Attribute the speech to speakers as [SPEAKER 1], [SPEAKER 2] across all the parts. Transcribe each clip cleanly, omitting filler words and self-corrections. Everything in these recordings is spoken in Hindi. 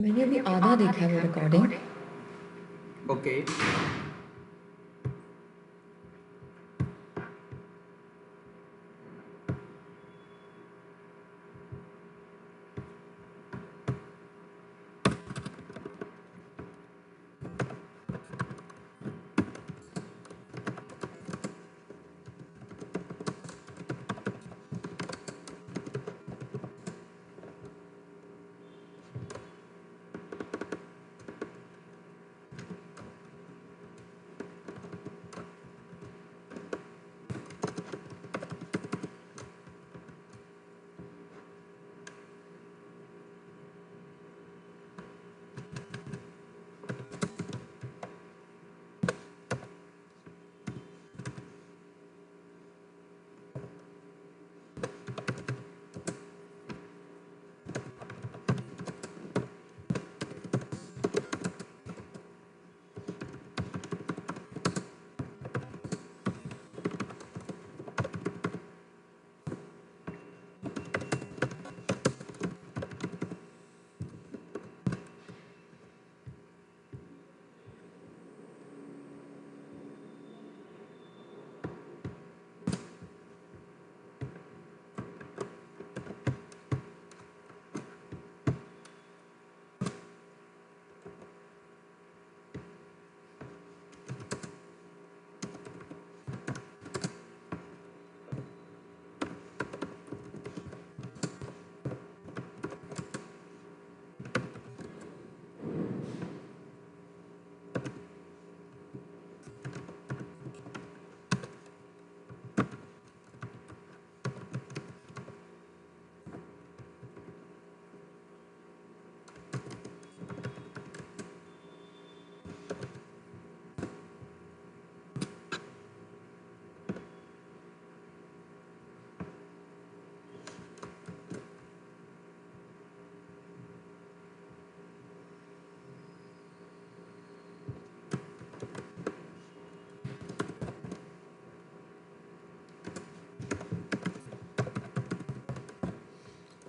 [SPEAKER 1] मैंने अभी आधा देखा है वो रिकॉर्डिंग।
[SPEAKER 2] ओके।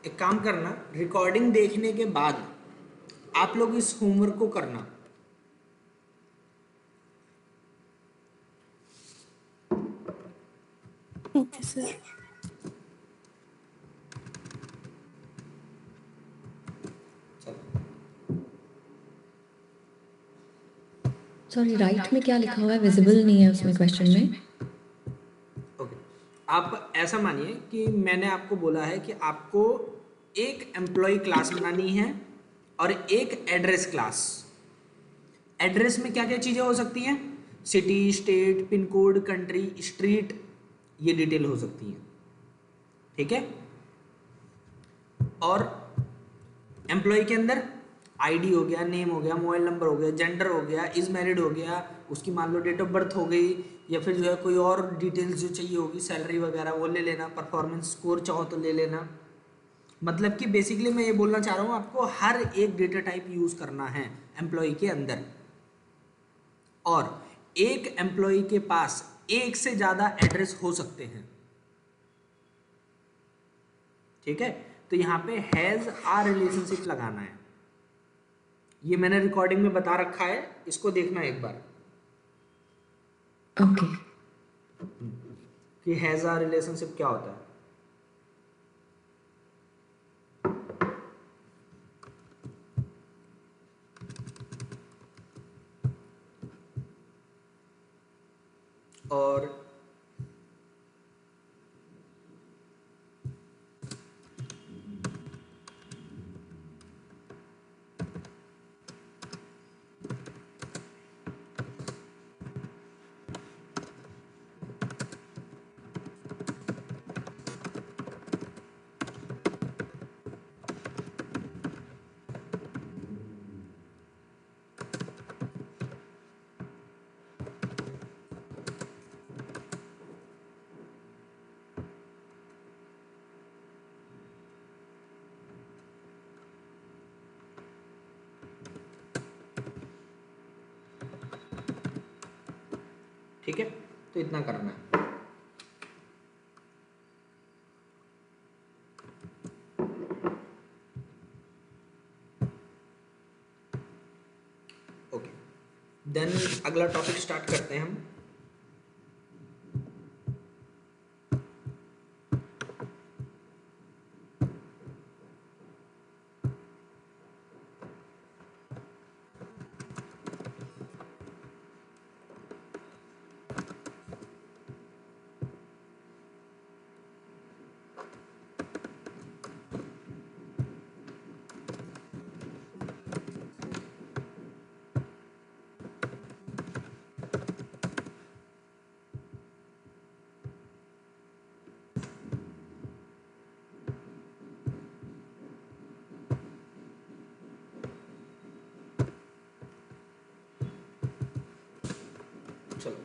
[SPEAKER 2] एक काम करना, रिकॉर्डिंग देखने के बाद आप लोग इस होमवर्क को करना।
[SPEAKER 3] Okay sir.
[SPEAKER 1] सॉरी, राइट में क्या लिखा हुआ है? विजिबल नहीं है उसमें क्वेश्चन में।
[SPEAKER 2] ओके, आप ऐसा मानिए कि मैंने आपको बोला है कि आपको एक एम्प्लॉय क्लास बनानी है और एक एड्रेस क्लास। एड्रेस में क्या क्या चीज़ें हो सकती हैं? City, state, pin code, country, street, ये डिटेल हो सकती हैं। ठीक है। और एम्प्लॉय के अंदर आईडी हो गया, नेम हो गया, मोबाइल नंबर हो गया, जेंडर हो गया, इज मैरिड हो गया, उसकी मान लो डेट ऑफ बर्थ हो गई, या फिर जो है कोई और डिटेल्स जो चाहिए होगी, सैलरी वगैरह वो ले लेना, परफॉर्मेंस स्कोर चाहो तो ले लेना। मतलब कि बेसिकली मैं ये बोलना चाह रहा हूँ, आपको हर एक डेटा टाइप यूज करना है एम्प्लॉय के अंदर। और एक एम्प्लॉय के पास एक से ज्यादा एड्रेस हो सकते हैं। ठीक है। तो यहां पे हैज आ रिलेशनशिप लगाना है। ये मैंने रिकॉर्डिंग में बता रखा है, इसको देखना एक बार
[SPEAKER 1] ओके।
[SPEAKER 2] कि हैज आ रिलेशनशिप क्या होता है। और ठीक है, तो इतना करना है। देन अगला टॉपिक स्टार्ट करते हैं हम। चलो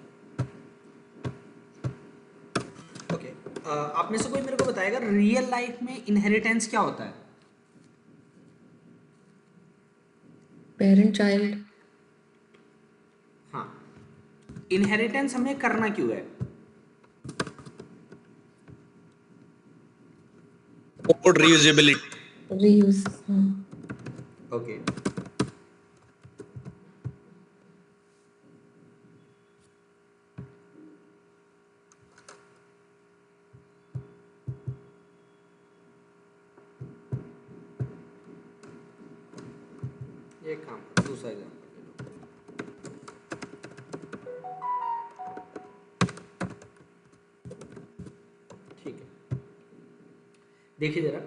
[SPEAKER 2] ओके, आप में से कोई मेरे को बताएगा रियल लाइफ में इनहेरिटेंस क्या होता है?
[SPEAKER 1] Parent child.
[SPEAKER 2] हाँ, इनहेरिटेंस हमें करना क्यों है?
[SPEAKER 3] Code reusability.
[SPEAKER 1] रीयूज। हाँ।
[SPEAKER 2] ओके, ये काम दूसरा एग्जांपल ले लो। ठीक है, देखिए जरा,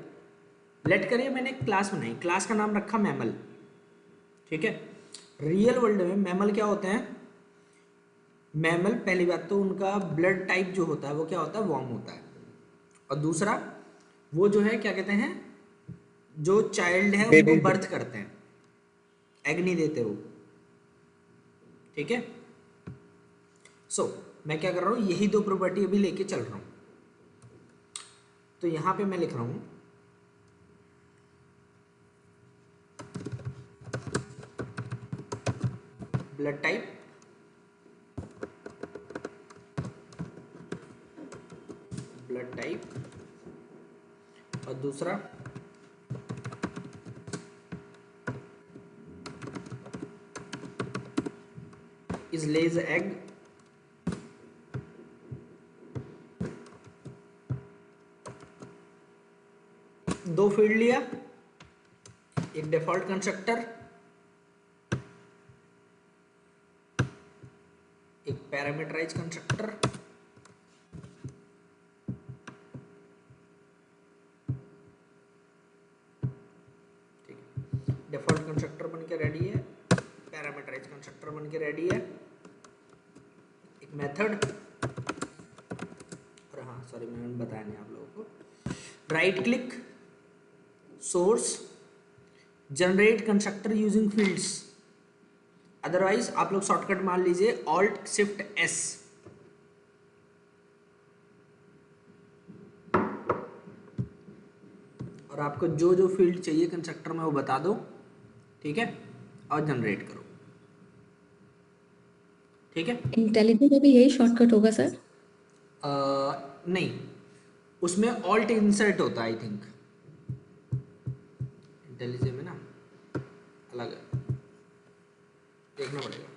[SPEAKER 2] लेट करिए मैंने एक क्लास बनाई, क्लास का नाम रखा मैमल। ठीक है, रियल वर्ल्ड में मैमल क्या होते हैं? मैमल पहली बात तो उनका ब्लड टाइप जो होता है वो क्या होता है? वार्म होता है। और दूसरा वो जो है क्या कहते हैं, जो चाइल्ड है उनको
[SPEAKER 3] Baby.
[SPEAKER 2] बर्थ करते हैं, एग नहीं देते वो। ठीक है, सो मैं क्या कर रहा हूँ, यही दो प्रॉपर्टी अभी लेके चल रहा हूँ। तो यहां पे मैं लिख रहा हूं ब्लड टाइप, ब्लड टाइप, और दूसरा इज लेज एग, दो फील्ड लिया, एक डिफॉल्ट कंस्ट्रक्टर, एक पैरामीटराइज कंस्ट्रक्टर। ठीक है, डिफॉल्ट कंस्ट्रक्टर बन के रेडी है, पैरामीटराइज कंस्ट्रक्टर बन के रेडी है, एक मेथड, और हाँ सॉरी मैंने बताया नहीं आप लोगों को, right click, source, generate constructor using fields. Otherwise आप लोग शॉर्टकट मान लीजिए ऑल्ट शिफ्ट एस। और आपको जो जो फील्ड चाहिए कंस्ट्रक्टर में वो बता दो, ठीक है, और जनरेट करो। ठीक है,
[SPEAKER 1] इंटेलिजेंट में भी यही शॉर्टकट होगा सर?
[SPEAKER 2] नहीं, उसमें ऑल्ट इंसर्ट होता है आई थिंक, इंटेलिजेंट में ना अलग है, देखना पड़ेगा।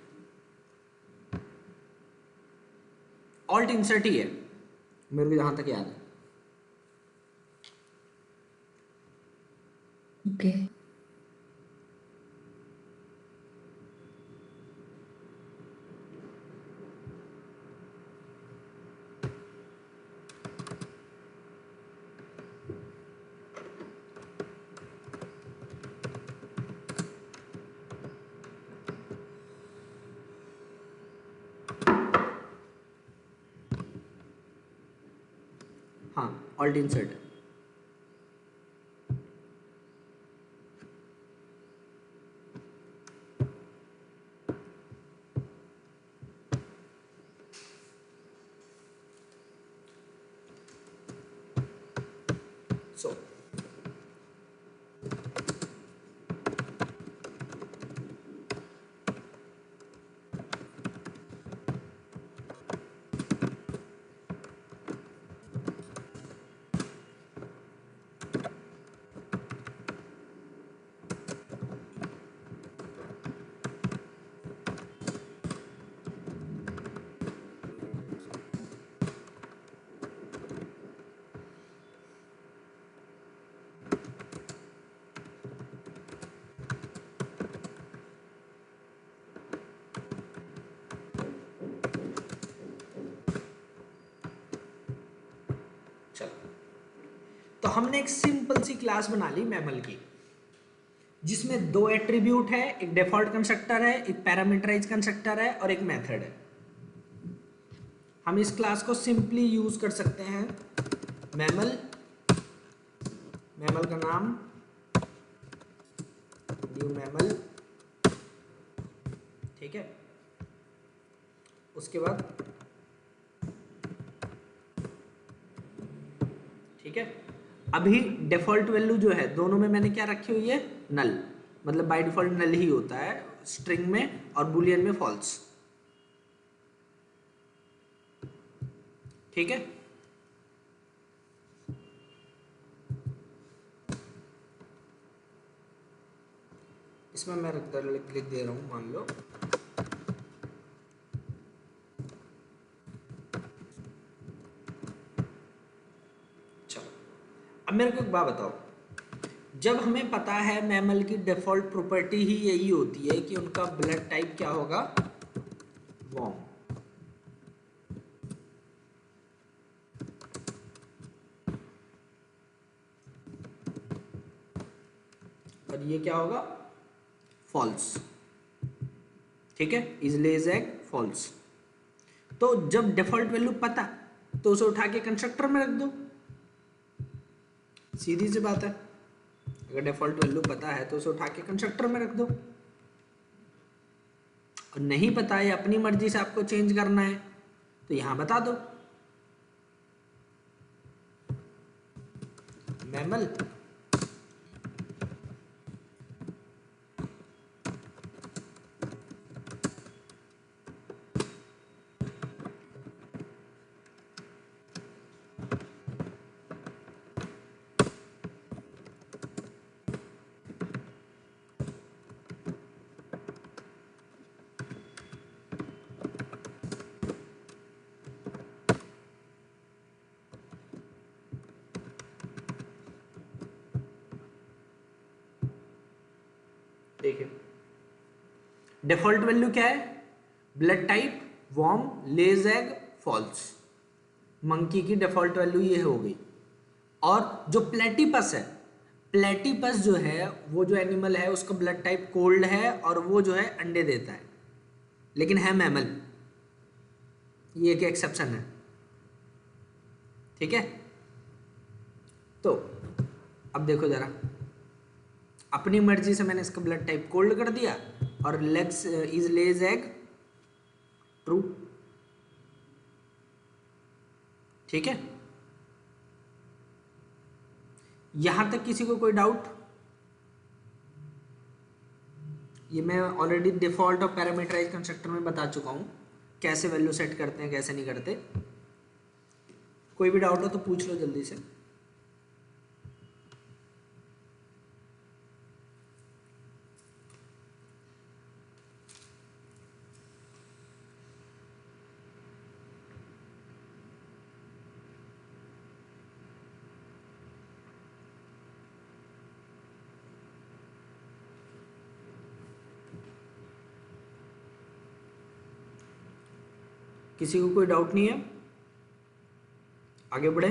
[SPEAKER 2] ऑल्ट इंसर्ट ही है मेरे को जहां तक याद है।
[SPEAKER 1] ओके।
[SPEAKER 2] हाँ, ऑल्ट इंसर्ट। सो हमने एक सिंपल सी क्लास बना ली मैमल की, जिसमें दो एट्रीब्यूट है, एक डिफॉल्ट कंस्ट्रक्टर है, एक पैरामीटराइज कंस्ट्रक्टर है और एक मेथड है। हम इस क्लास को सिंपली यूज कर सकते हैं मैमल, मैमल का नाम न्यू मैमल, ठीक है। उसके बाद ठीक है, अभी डिफॉल्ट वैल्यू जो है दोनों में मैंने क्या रखी हुई है, नल, मतलब बाय डिफॉल्ट नल ही होता है स्ट्रिंग में और बुलियन में फॉल्स, ठीक है। इसमें मैं लिख दे रहा हूं, मान लो चलो। अब मेरे को एक बात बताओ, जब हमें पता है मैमल की डिफॉल्ट प्रॉपर्टी ही यही होती है कि उनका ब्लड टाइप क्या होगा, वार्म, और ये क्या होगा, फॉल्स, ठीक है, इज लेज एग फॉल्स। तो जब डिफॉल्ट वैल्यू पता तो उसे उठा के कंस्ट्रक्टर में रख दो, सीधी सी बात है। अगर डिफॉल्ट वैल्यू पता है तो उसे उठा के कंस्ट्रक्टर में रख दो, और नहीं पता है अपनी मर्जी से आपको चेंज करना है तो यहां बता दो मैमल देखिए डिफॉल्ट वैल्यू क्या है, ब्लड टाइप वार्म, लेज एग, फॉल्स। मंकी की डिफॉल्ट वैल्यू ये हो गई। और जो प्लेटिपस है, प्लेटिपस जो है वो जो एनिमल है उसका ब्लड टाइप कोल्ड है और वो जो है अंडे देता है, लेकिन है मैमल, ये एक एक्सेप्शन है, ठीक है। तो अब देखो जरा, अपनी मर्जी से मैंने इसका ब्लड टाइप कोल्ड कर दिया और legs is lays egg true, ठीक है। यहां तक किसी को कोई डाउट? ये मैं ऑलरेडी डिफॉल्ट और पैरामीटराइज कंस्ट्रक्टर में बता चुका हूं कैसे वैल्यू सेट करते हैं कैसे नहीं करते। कोई भी डाउट हो तो पूछ लो जल्दी से। किसी को कोई डाउट नहीं है? आगे बढ़े।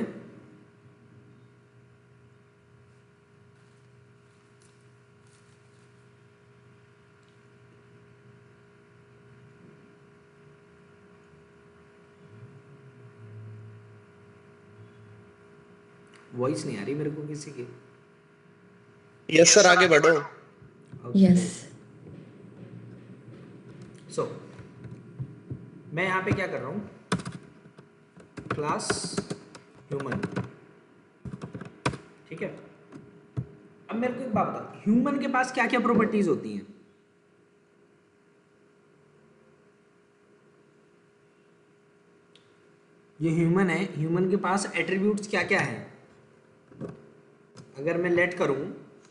[SPEAKER 2] वॉइस नहीं आ रही मेरे को किसी की।
[SPEAKER 3] यस सर, आगे बढ़ो।
[SPEAKER 1] यस।
[SPEAKER 2] सो मैं यहाँ पे क्या कर रहा हूँ, क्लास ह्यूमन, ठीक है। अब मेरे को एक बात बताओ, ह्यूमन के पास क्या क्या प्रॉपर्टीज होती हैं? ये ह्यूमन है, ह्यूमन के पास एट्रीब्यूट्स क्या क्या हैं? अगर मैं लेट करूं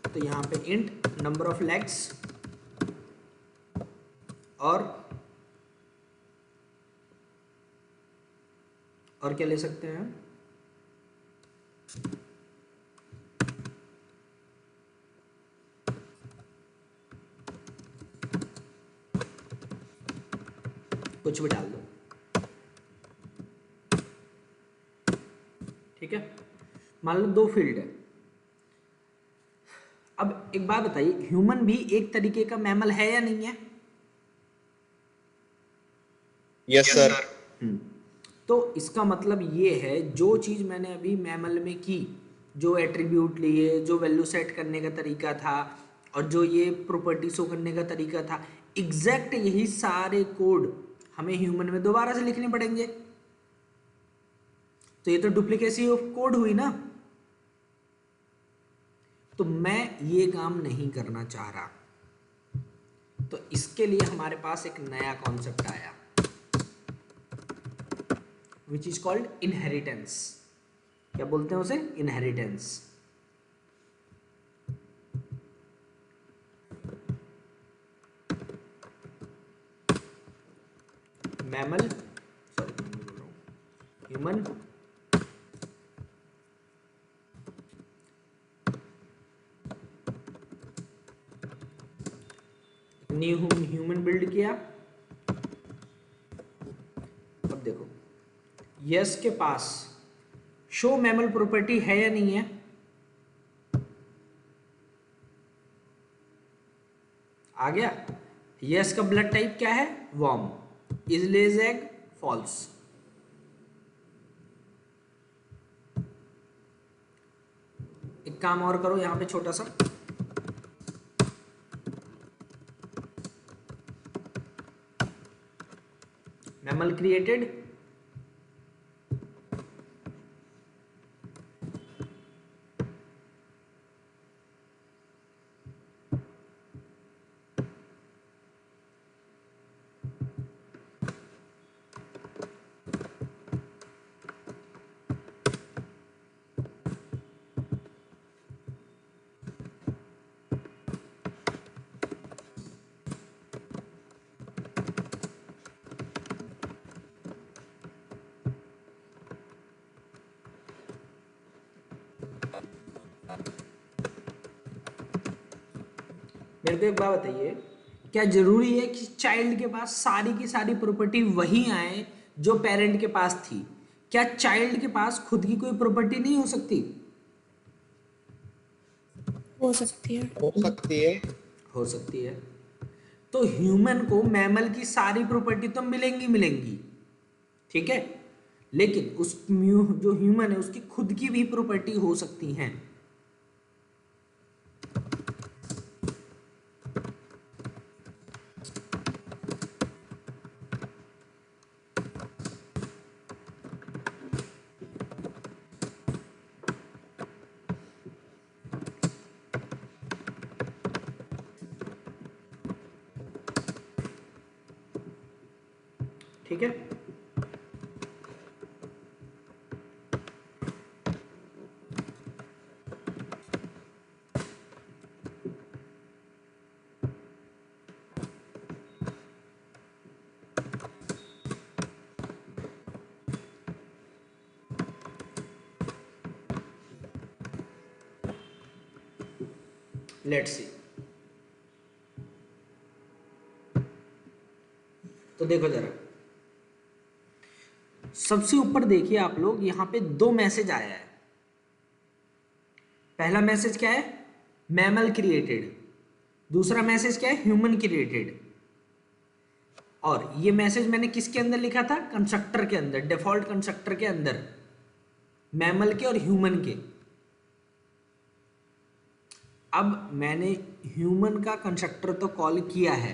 [SPEAKER 2] तो यहाँ पे इंट नंबर ऑफ लेग्स और क्या ले सकते हैं, कुछ भी डाल दो, ठीक है। मान लो दो फील्ड है, एक बात बताइए, ह्यूमन भी एक तरीके का मैमल है या नहीं है?
[SPEAKER 3] Yes sir.
[SPEAKER 2] तो इसका मतलब ये है, जो चीज़ मैंने अभी मैमल में की, जो एट्रीब्यूट लिए, जो वैल्यू सेट करने का तरीका था और जो ये प्रॉपर्टी शो करने का तरीका था, एग्जैक्ट यही सारे कोड हमें ह्यूमन में दोबारा से लिखने पड़ेंगे। तो ये तो डुप्लीकेसी ऑफ कोड हुई ना। तो मैं ये काम नहीं करना चाह रहा, तो इसके लिए हमारे पास एक नया कॉन्सेप्ट आया विच इज कॉल्ड इनहेरिटेंस। क्या बोलते हैं उसे? Inheritance. Mammal, sorry human new human build किया। अब देखो, यस के पास शो मैमल प्रॉपर्टी है या नहीं है? आ गया। यस का ब्लड टाइप क्या है? Warm. Is lays egg? False. एक काम और करो यहां पे छोटा सा, मैमल क्रिएटेड मेरे को एक बात बताइए, क्या जरूरी है कि चाइल्ड के पास सारी की सारी प्रॉपर्टी वही आए जो पेरेंट के पास थी? क्या चाइल्ड के पास खुद की कोई प्रॉपर्टी नहीं हो सकती?
[SPEAKER 4] हो सकती है।
[SPEAKER 3] हो सकती है।
[SPEAKER 2] हो सकती है। तो ह्यूमन को मैमल की सारी प्रॉपर्टी तो मिलेंगी मिलेंगी, ठीक है, लेकिन उस जो ह्यूमन है उसकी खुद की भी प्रॉपर्टी हो सकती हैं। ठीक है, लेट्स सी। तो देखो जरा, सबसे ऊपर देखिए आप लोग, यहां पे दो मैसेज आया है। पहला मैसेज क्या है? Mammal created. दूसरा मैसेज क्या है? Human created. और ये मैसेज मैंने किसके अंदर लिखा था? कंस्ट्रक्टर के अंदर, डिफॉल्ट कंस्ट्रक्टर के अंदर, मैमल के और ह्यूमन के। अब मैंने ह्यूमन का कंस्ट्रक्टर तो कॉल किया है,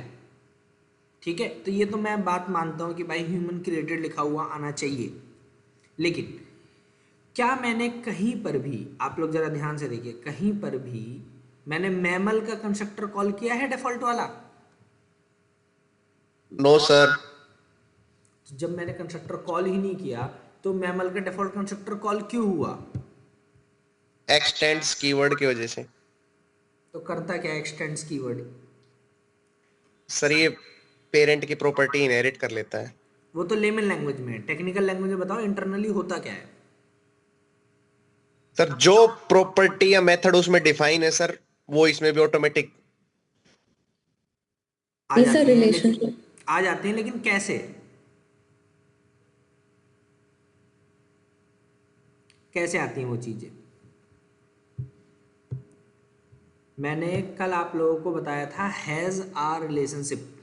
[SPEAKER 2] ठीक है, तो ये तो मैं बात मानता हूं कि भाई ह्यूमन क्रिएटेड लिखा हुआ आना चाहिए, लेकिन क्या मैंने कहीं पर भी, आप लोग जरा ध्यान से देखिए, कहीं पर भी मैंने मैमल का कंस्ट्रक्टर कॉल किया है डिफॉल्ट वाला?
[SPEAKER 3] No sir.
[SPEAKER 2] तो जब मैंने कंस्ट्रक्टर कॉल ही नहीं किया तो मैमल का डिफॉल्ट कंस्ट्रक्टर कॉल क्यों हुआ?
[SPEAKER 3] एक्सटेंड्स कीवर्ड की वजह से।
[SPEAKER 2] तो करता क्या एक्सटेंड्स कीवर्ड?
[SPEAKER 3] सर ये पेरेंट की प्रॉपर्टी इनहेरिट कर लेता है।
[SPEAKER 2] वो तो लेमन लैंग्वेज में है, टेक्निकल लैंग्वेज में बताओ इंटरनली होता क्या है?
[SPEAKER 3] सर जो प्रॉपर्टी या मेथड उसमें डिफाइन है सर, वो इसमें भी ऑटोमेटिक।
[SPEAKER 2] आ
[SPEAKER 1] It's a
[SPEAKER 2] जाती हैं लेकिन,
[SPEAKER 1] relationship.
[SPEAKER 2] आ जाते हैं लेकिन कैसे? कैसे आती हैं वो चीजें? मैंने कल आप लोगों को बताया था हैज आर रिलेशनशिप।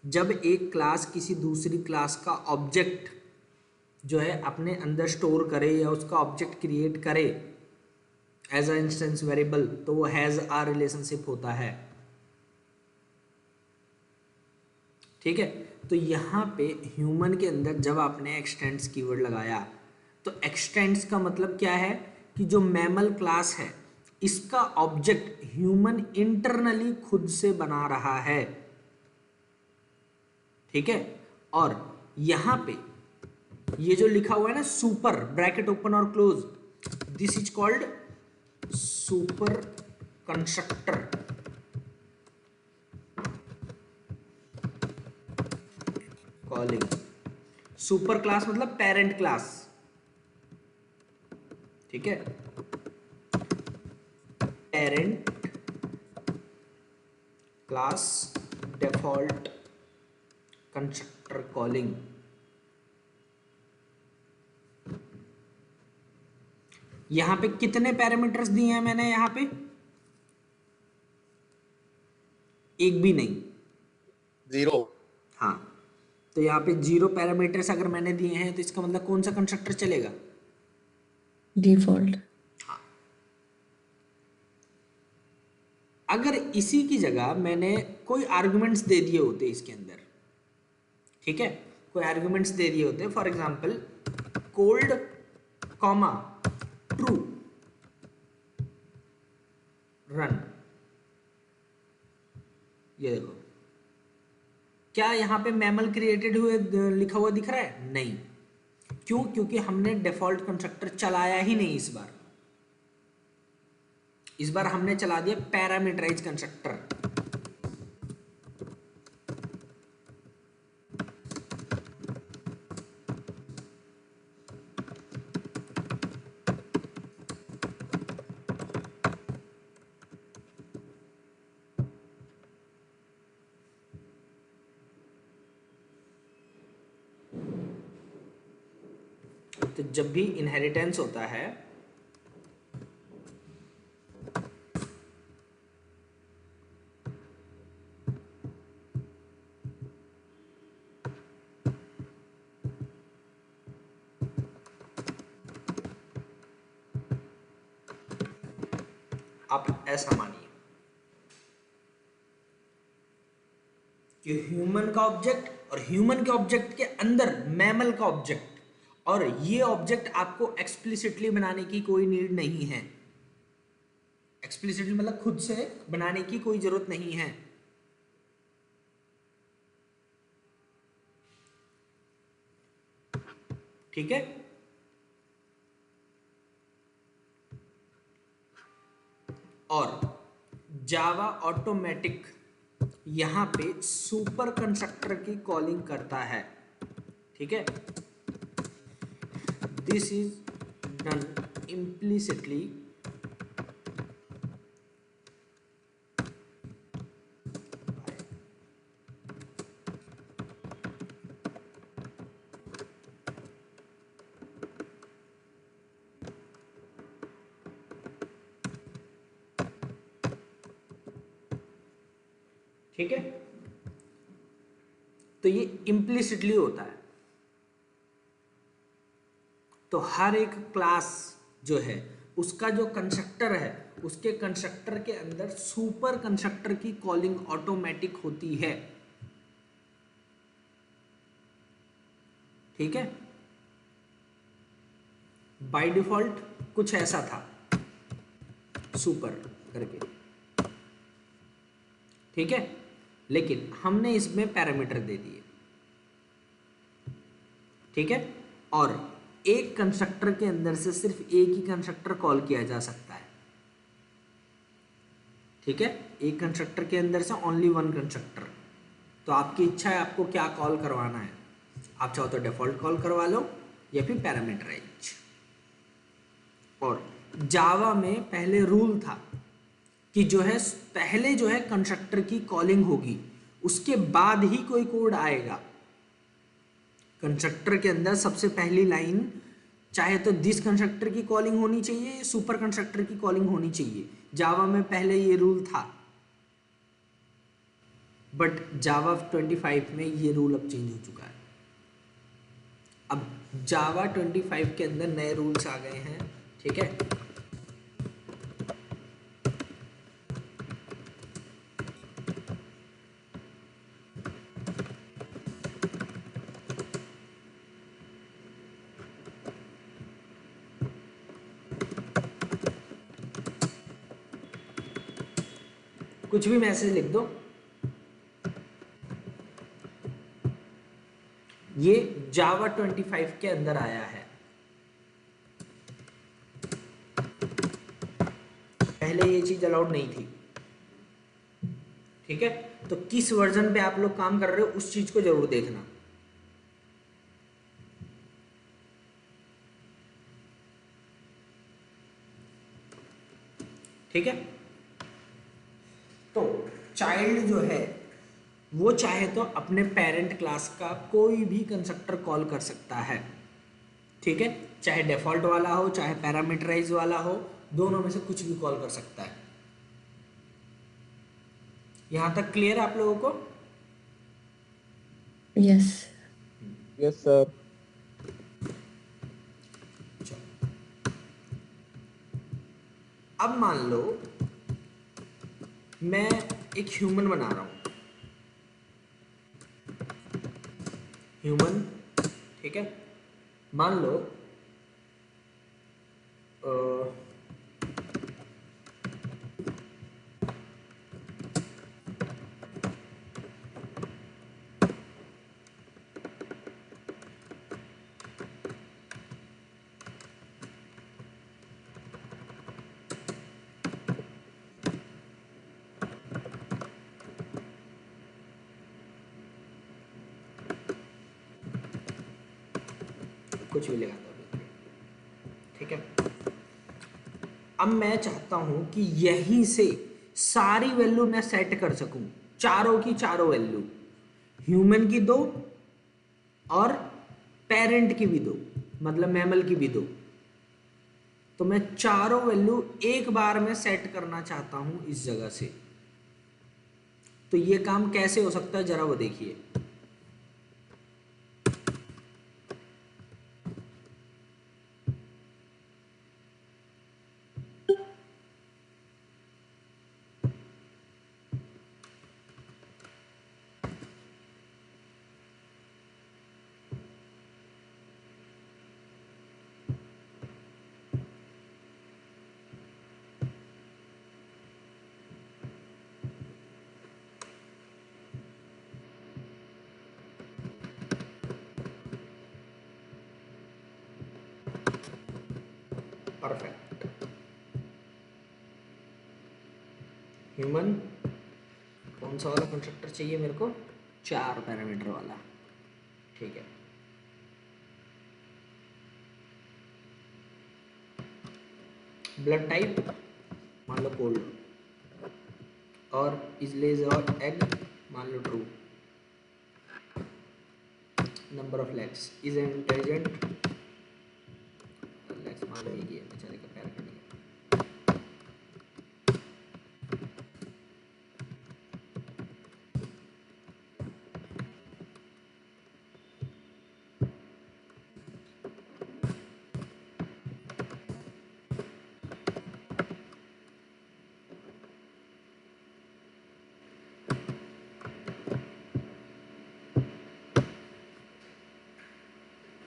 [SPEAKER 2] जब एक क्लास किसी दूसरी क्लास का ऑब्जेक्ट जो है अपने अंदर स्टोर करे या उसका ऑब्जेक्ट क्रिएट करे एज अ इंस्टेंस वेरिएबल, तो वो हैज आर रिलेशनशिप होता है। ठीक है, तो यहाँ पे ह्यूमन के अंदर जब आपने एक्सटेंड्स कीवर्ड लगाया, तो एक्सटेंड्स का मतलब क्या है कि जो मैमल क्लास है इसका ऑब्जेक्ट ह्यूमन इंटरनली खुद से बना रहा है। ठीक है, और यहाँ पे ये जो लिखा हुआ है ना सुपर, ब्रैकेट ओपन और close, this is called super constructor. Calling super class मतलब पेरेंट क्लास। ठीक है, parent class default constructor calling. यहां पे कितने पैरामीटर्स दिए हैं मैंने? यहां पे एक भी नहीं,
[SPEAKER 3] 0।
[SPEAKER 2] हाँ, तो यहाँ पे 0 पैरामीटर्स अगर मैंने दिए हैं तो इसका मतलब कौन सा कंस्ट्रक्टर चलेगा?
[SPEAKER 1] डिफॉल्ट।
[SPEAKER 2] अगर इसी की जगह मैंने कोई आर्गुमेंट्स दे दिए होते इसके अंदर, ठीक है, कोई आर्गुमेंट्स दे दिए होते, for example cold comma true run, ये देखो, क्या यहाँ पे मैमल क्रिएटेड हुए लिखा हुआ दिख रहा है? नहीं। क्यों? क्योंकि हमने डिफॉल्ट कंस्ट्रक्टर चलाया ही नहीं इस बार। इस बार हमने चला दिया पैरामीटराइज कंस्ट्रक्टर। तो जब भी इनहेरिटेंस होता है आप ऐसा मानिए कि ह्यूमन का ऑब्जेक्ट और ह्यूमन के ऑब्जेक्ट के अंदर मैमल का ऑब्जेक्ट, और ये ऑब्जेक्ट आपको एक्सप्लिसिटली बनाने की कोई नीड नहीं है। एक्सप्लिसिटली मतलब खुद से बनाने की कोई जरूरत नहीं है। ठीक है, और जावा ऑटोमेटिक यहां पे सुपर कंस्ट्रक्टर की कॉलिंग करता है। ठीक है, दिस इज डन इम्प्लिसिटली ठीक है, तो ये इम्प्लिसिटली होता है। तो हर एक क्लास जो है उसका जो कंस्ट्रक्टर है उसके कंस्ट्रक्टर के अंदर सुपर कंस्ट्रक्टर की कॉलिंग ऑटोमेटिक होती है। ठीक है, बाय डिफॉल्ट कुछ ऐसा था सुपर करके। ठीक है, लेकिन हमने इसमें पैरामीटर दे दिए। ठीक है, और एक कंस्ट्रक्टर के अंदर से सिर्फ एक ही कंस्ट्रक्टर कॉल किया जा सकता है। ठीक है, एक कंस्ट्रक्टर के अंदर से ओनली वन कंस्ट्रक्टर। तो आपकी इच्छा है आपको क्या कॉल करवाना है। आप चाहो तो डिफॉल्ट कॉल करवा लो या फिर पैरामीटराइज। और जावा में पहले रूल था कि जो है पहले जो है कंस्ट्रक्टर की कॉलिंग होगी, उसके बाद ही कोई कोड आएगा। कंस्ट्रक्टर के अंदर सबसे पहली लाइन चाहे तो दिस कंस्ट्रक्टर की कॉलिंग होनी चाहिए, सुपर कंस्ट्रक्टर की कॉलिंग होनी चाहिए। जावा में पहले ये रूल था, बट जावा 25 में ये रूल अब चेंज हो चुका है। अब जावा 25 के अंदर नए रूल्स आ गए हैं, ठीक है। कुछ भी मैसेज लिख दो, ये जावा 25 के अंदर आया है। पहले ये चीज अलाउड नहीं थी, ठीक है। तो किस वर्जन पे आप लोग काम कर रहे हो उस चीज को जरूर देखना। ठीक है। तो चाइल्ड जो है वो चाहे तो अपने पेरेंट क्लास का कोई भी कंस्ट्रक्टर कॉल कर सकता है, ठीक है। चाहे डिफॉल्ट वाला हो चाहे पैरामीटराइज वाला हो, दोनों में से कुछ भी कॉल कर सकता है। यहां तक क्लियर है आप लोगों को?
[SPEAKER 1] यस।
[SPEAKER 5] Yes sir.
[SPEAKER 2] अब मान लो मैं एक ह्यूमन बना रहा हूं, ह्यूमन, ठीक है। मान लो कुछ भी लगा दो, ठीक है। अब मैं चाहता हूं कि यहीं से सारी वैल्यू मैं सेट कर सकूं, चारों की चारों वैल्यू, ह्यूमन की दो और पेरेंट की भी दो, मतलब मैमल की भी दो। तो मैं चारों वैल्यू एक बार में सेट करना चाहता हूं इस जगह से। तो ये काम कैसे हो सकता है जरा वो देखिए। परफेक्ट। ह्यूमन कौन सा वाला कंस्ट्रक्टर चाहिए मेरे को? 4 पैरामीटर वाला, ठीक है। ब्लड टाइप मान लो कोल्ड, और इजलेज और एग मान लो true. Number of legs is intelligent, legs मान लो ये बेचारे का पैर कट गया।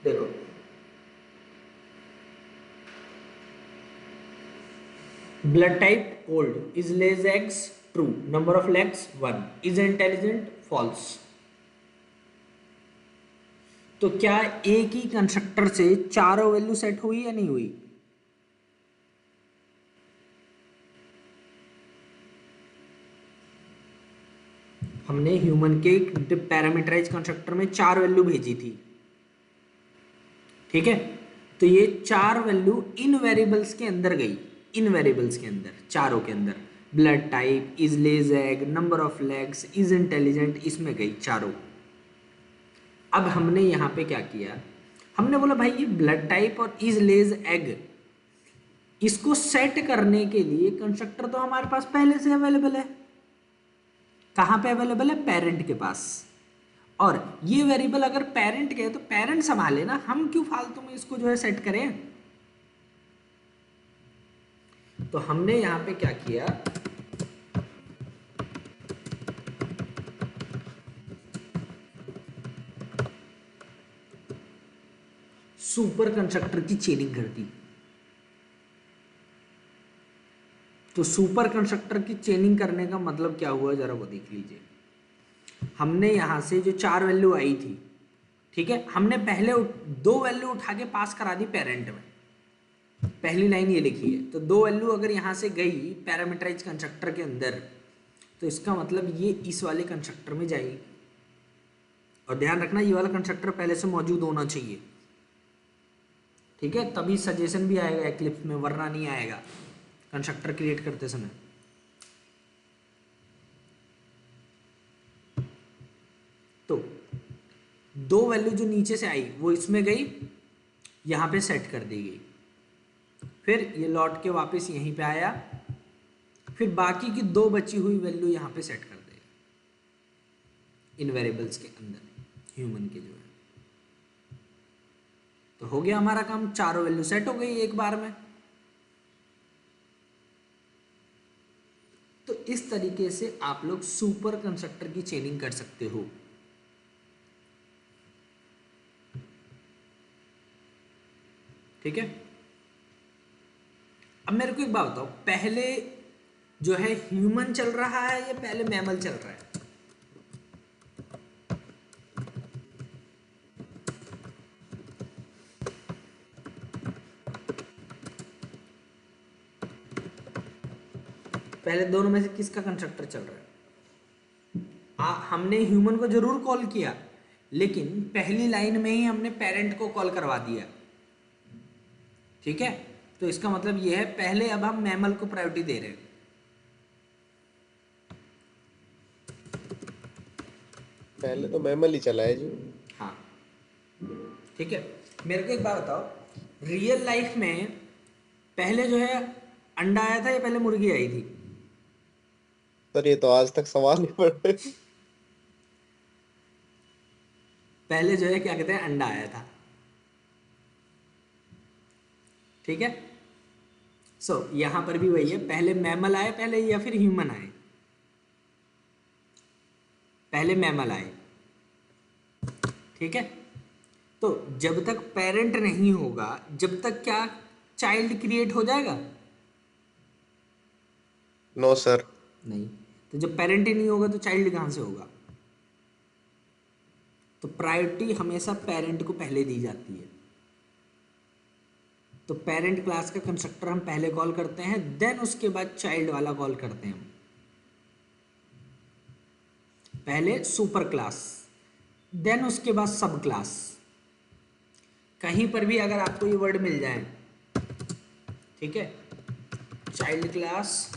[SPEAKER 2] देखो blood type cold, is lays eggs true, number of legs 1, is intelligent false. तो क्या एक ही कंस्ट्रक्टर से चारों वैल्यू सेट हुई या नहीं हुई? हमने ह्यूमन के पैरामीटराइज कंस्ट्रक्टर में 4 वैल्यू भेजी थी, ठीक है। तो ये 4 वैल्यू इन वेरिएबल्स के अंदर गई, इन वेरिएबल्स के अंदर, चारों के अंदर, blood type, is lays egg, number of legs, is intelligent, इसमें गई चारों। अब हमने यहाँ पे क्या किया, हमने बोला भाई ये ब्लड टाइप और इज लेज एग, इसको सेट करने के लिए कंस्ट्रक्टर तो हमारे पास पहले से अवेलेबल है। कहाँ पे अवेलेबल है? पेरेंट के पास। और ये वेरिएबल अगर पेरेंट के है तो पेरेंट संभाले ना, हम क्यों फालतू में इसको जो है सेट करें। तो हमने यहां पे क्या किया, सुपर कंस्ट्रक्टर की चेनिंग कर दी। तो सुपर कंस्ट्रक्टर की चेनिंग करने का मतलब क्या हुआ, जरा वो देख लीजिए। हमने यहां से जो 4 वैल्यू आई थी, ठीक है, हमने पहले 2 वैल्यू उठा के पास करा दी पेरेंट में। पहली लाइन ये लिखी है, तो 2 वैल्यू अगर यहां से गई पैरामीटराइज कंस्ट्रक्टर के अंदर, तो इसका मतलब ये इस वाले कंस्ट्रक्टर में जाएगी। और ध्यान रखना ये वाला कंस्ट्रक्टर पहले से मौजूद होना चाहिए, ठीक है, तभी सजेशन भी आएगा एक्लिप्स में, वरना नहीं आएगा कंस्ट्रक्टर क्रिएट करते समय। तो 2 वैल्यू जो नीचे से आई वो इसमें गई, यहां पे सेट कर दी गई, फिर ये लौट के वापस यहीं पे आया, फिर बाकी की 2 बची हुई वैल्यू यहां पे सेट कर देगा इन वेरिएबल्स के अंदर, ह्यूमन के जो है। तो हो गया हमारा काम, चारों वैल्यू सेट हो गई एक बार में। तो इस तरीके से आप लोग सुपर कंस्ट्रक्टर की चेनिंग कर सकते हो। ठीक है, अब मेरे को एक बात बताओ, पहले जो है ह्यूमन चल रहा है या पहले मैमल चल रहा है? पहले दोनों में से किसका कंस्ट्रक्टर चल रहा है? हमने ह्यूमन को जरूर कॉल किया, लेकिन पहली लाइन में ही हमने पेरेंट को कॉल करवा दिया। ठीक है, तो इसका मतलब यह है पहले अब हम मैमल को प्रायोरिटी दे रहे हैं।
[SPEAKER 3] पहले तो मैमल ही चला है जी।
[SPEAKER 2] हाँ ठीक है, मेरे को एक बात बताओ, रियल लाइफ में पहले जो है अंडा आया था या पहले मुर्गी आई थी?
[SPEAKER 3] सर ये तो आज तक सवाल नहीं पड़ रहे।
[SPEAKER 2] पहले जो है क्या कहते हैं, अंडा आया था। ठीक है, सो यहां पर भी वही है, पहले मैमल आए पहले या फिर ह्यूमन आए? पहले मैमल आए। ठीक है, तो जब तक पेरेंट नहीं होगा, जब तक क्या चाइल्ड क्रिएट हो जाएगा?
[SPEAKER 3] No sir.
[SPEAKER 2] नहीं। तो जब पेरेंट ही नहीं होगा तो चाइल्ड कहां से होगा? तो प्रायोरिटी हमेशा पेरेंट को पहले दी जाती है। तो पेरेंट क्लास का कंस्ट्रक्टर हम पहले कॉल करते हैं, देन उसके बाद चाइल्ड वाला कॉल करते हैं हम। पहले सुपर क्लास, देन उसके बाद सब क्लास। कहीं पर भी अगर आपको ये वर्ड मिल जाए, ठीक है, child class,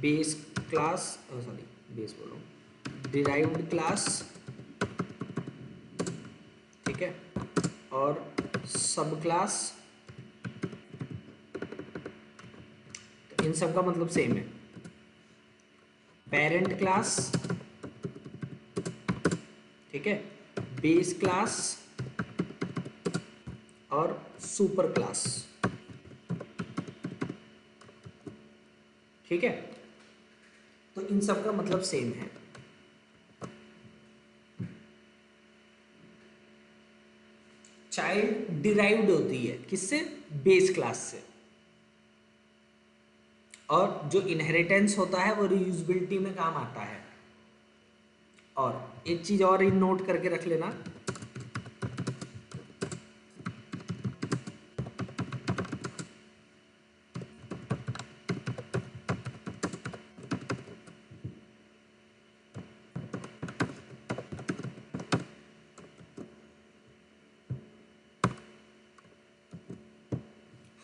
[SPEAKER 2] base class, sorry base बोल रहा हूँ, डिराइव्ड क्लास, ठीक है, और सब क्लास, तो इन सब का मतलब सेम है। पेरेंट क्लास, ठीक है, बेस क्लास और सुपर क्लास। ठीक है, तो इन सब का मतलब सेम है। चाइल्ड डिराइव्ड होती है किससे? बेस क्लास से। और जो इनहेरिटेंस होता है वो रीयूजेबिलिटी में काम आता है। और एक चीज और नोट करके रख लेना,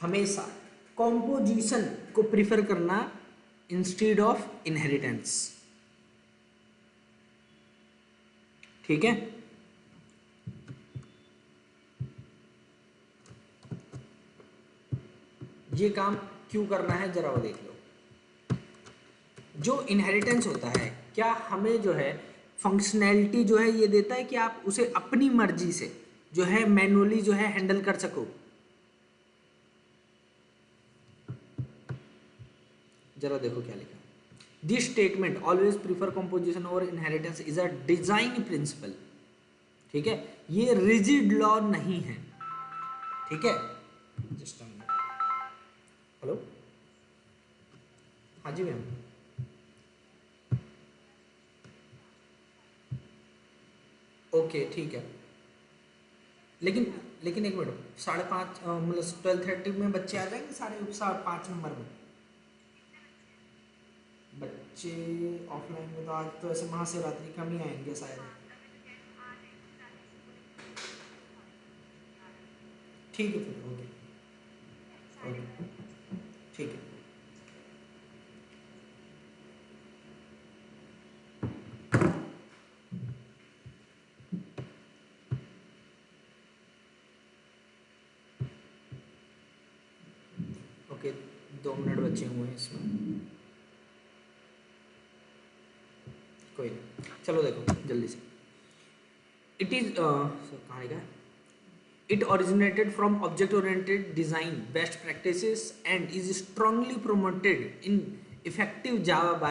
[SPEAKER 2] हमेशा कॉम्पोजिशन को प्रिफर करना इंस्टेड ऑफ इनहेरिटेंस। ठीक है। ये काम क्यों करना है जरा वो देख लो। जो इनहेरिटेंस होता है क्या हमें जो है फंक्शनैलिटी जो है ये देता है कि आप उसे अपनी मर्जी से जो है मैनुअली जो है हैंडल कर सको। जरा देखो क्या लिखा है। This statement always prefer composition over inheritance is a design principle. ठीक है, ये रिजिड लॉ नहीं है। ठीक है, जस्ट हेलो, हाँ जी मैम। ओके ठीक है, लेकिन एक मिनट, 5:30 मतलब 12:30 में बच्चे आ जाएंगे 5:30 नंबर में। बच्चे ऑफलाइन में तो आज तो ऐसे महाशिवरात्रि कम ही आएंगे शायद। ठीक है फिर, ओके ठीक है। ओके 2 मिनट बचे हुए हैं इसमें, कोई नहीं, चलो देखो जल्दी से। इट इज कहाँ लिखा है? It originated from object-oriented design best practices and is strongly promoted in effective Java by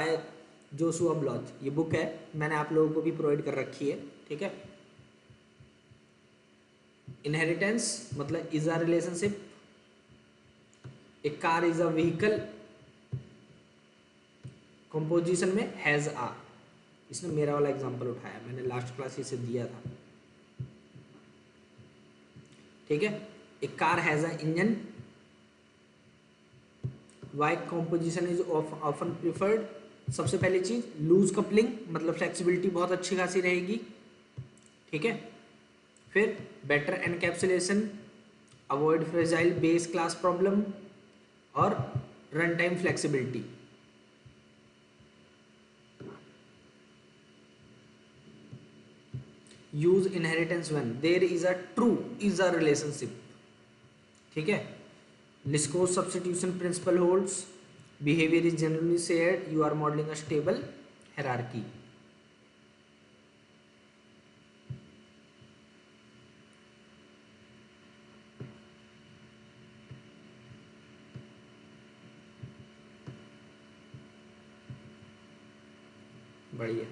[SPEAKER 2] Joshua Bloch। ये बुक है, मैंने आप लोगों को भी प्रोवाइड कर रखी है। ठीक है, इनहेरिटेंस मतलब is a relationship, A car is a vehicle, composition में हैज आ। इसने मेरा वाला एग्जांपल उठाया, मैंने लास्ट क्लास इसे दिया था। ठीक है, a car has a engine, why composition is often preferred. सबसे पहली चीज लूज कपलिंग मतलब फ्लेक्सिबिलिटी बहुत अच्छी खासी रहेगी। ठीक है, फिर better encapsulation, avoid fragile base class problem और run time flexibility. Use inheritance when there is a true is a relationship. ठीक है, Liskov's substitution principle holds, behaviour is generally shared, you are modelling a stable hierarchy. बढ़िया,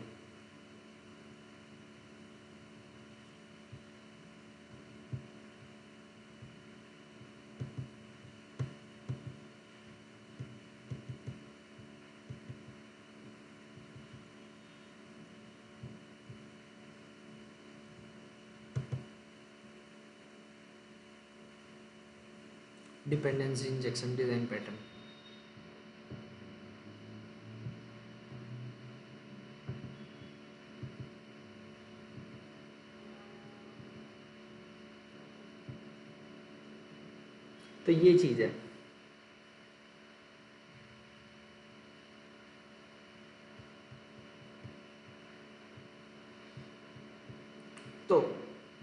[SPEAKER 2] डिपेंडेंसी इंजेक्शन डिजाइन पैटर्न। तो ये चीज है। तो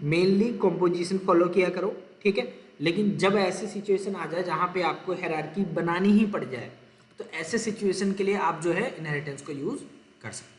[SPEAKER 2] मेनली कंपोजिशन फॉलो किया करो। ठीक है, लेकिन जब ऐसी सिचुएशन आ जाए जहां पे आपको हायरार्की बनानी ही पड़ जाए, तो ऐसे सिचुएशन के लिए आप जो है इनहेरिटेंस को यूज कर सकते हैं।